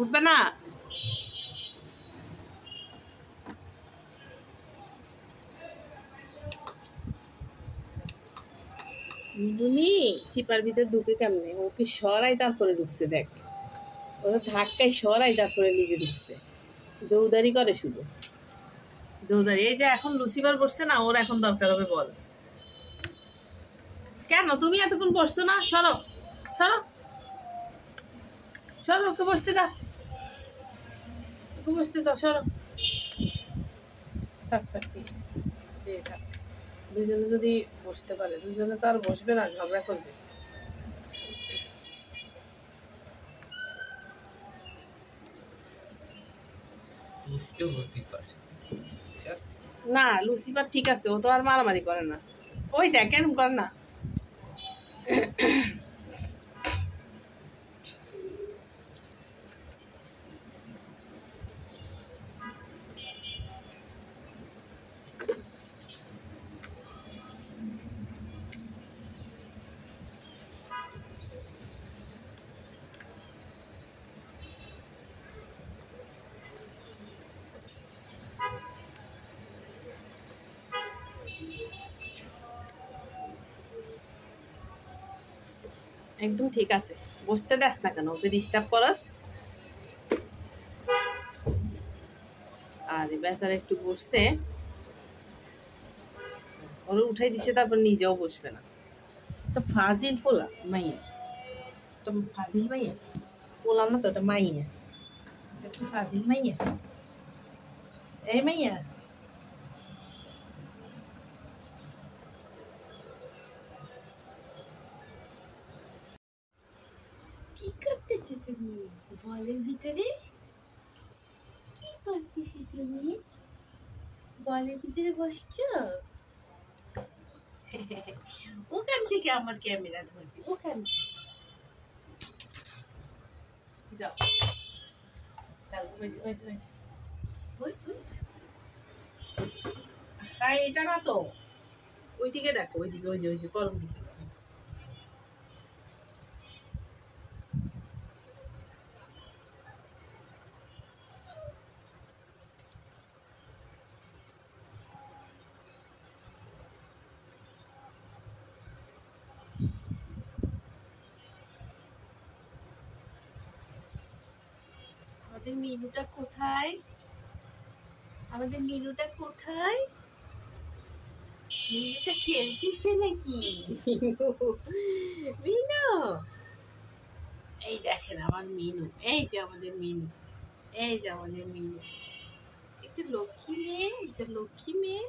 উঠবে না? মিনুনি চিপার ভিতর ঢুকে কেমনে? ওকে সরাই তারপরে ঢুকছে, দেখ ওরা ধাক্কায় সরাই তারপরে নিজে ঢুকছে। জৌদারি করে শুধু জৌদারি। এই যে এখন লুসিবার বসছে না, ওর এখন দরকার হবে বল। কেন তুমি এতক্ষণ বসছো না? সরো সরো সরো, ওকে বসতে দাও, ওকে বসতে দাও, সরো। থাক থাক দে থাক। দুজনে যদি বসতে পারে, দুজনে তো আর বসবে না, ঝগড়া করবে। না লুসিফার ঠিক আছে, ও তো আর মারামারি করে না। ওই দেখ কেন করে না। একদম ঠিক আছে, বসতে দেস না কেন? ওকে ডিস্টার্ব করস। আর বেচারা একটু বসছে, ওরা উঠাই দিচ্ছে, তারপর নিজেও বসবে না। তো ফাজিল পোলা মাইয়া, তো ফাজিল মাইয়া পোলা না, তো ওটা মাইয়া, একটু ফাজিল মাইয়া। এই মাইয়া, কি করতেছি তুমি বলের ভিতরে? কি করছিস তুমি? বলের ভিতরে বসছো? ওখান থেকে আমার ক্যামেরা ধরবি, ওখান থেকে যাও। হ্যাঁ এটা না তো, ওইদিকে দেখো, ওইদিকে, ওই যে গরম দিকে। আমাদের মিনুটা কোথায়? আমাদের মিনুটা কোথায়? মিনুটা খেলতেছে নাকি? মিনু, এই দেখেন আমার মিনু, এই যে আমাদের মিনু, এই যে আমাদের মিনু। একটা লক্ষ্মী মেয়ে, একটা লক্ষ্মী মেয়ে।